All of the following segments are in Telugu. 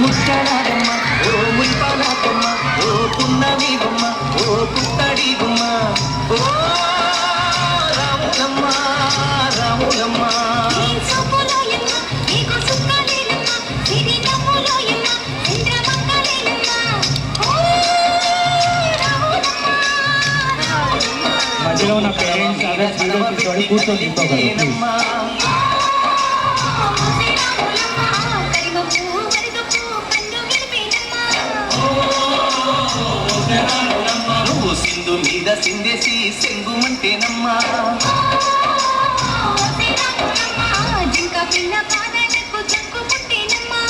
ముత్యాలమ్మ ఓ ముత్యాలమ్మ ఓ పున్నమి బొమ్మ ఓ పుత్తడి బొమ్మ ఓ రాములమ్మ రాములమ్మ మధ్యలో ఉన్న పేరెంట్స్ అదే కూర్చొని నువ్వు సింధు మీద సిందేసి సెంగుమంటేనమ్మా జింక పిల్ల కాదకు జంకు పుట్టేనమ్మా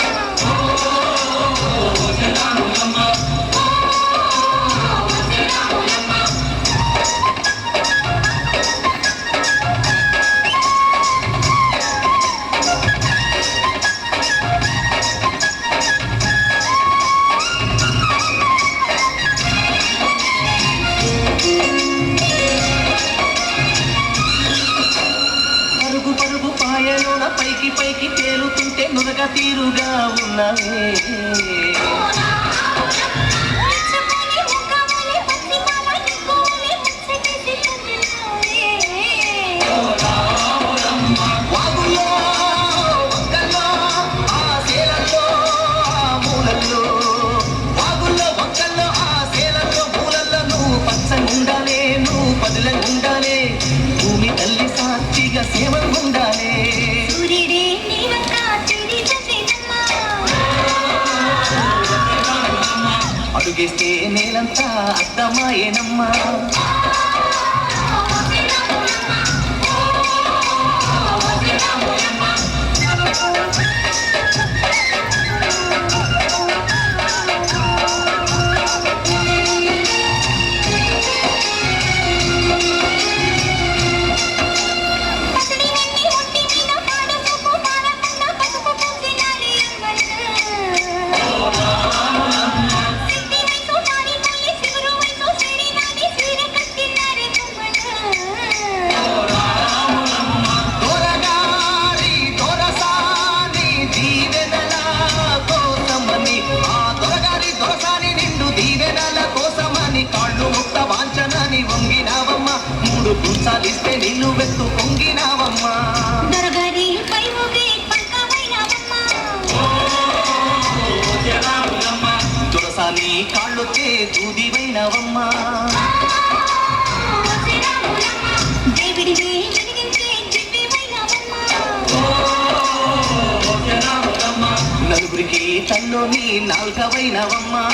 పైకి పైకి తేలుతుంటే నురగ తీరుగా ఉన్నవే వాగుల్లో వంకల్లో ఆ సేలల్లో ఆ మూలల్లో వాగుల్లో వంకల్లో ఆ సేలల్లో మూలల్లో నువ్వు పచ్చగుండాలే నువ్వు పదులంగుండాలే భూమి తల్లి సాక్షిగా సేవకుండాలే అడుగేస్తే నేలంతా అర్థమాయేనమ్మా సాలిస్తే నిన్ను వెత్తు పొంగినావమ్మా తులసాని కాళ్ళొచ్చే దూదివైనవమ్మా నలుగురికి తల్లోని నాల్గవైనవమ్మా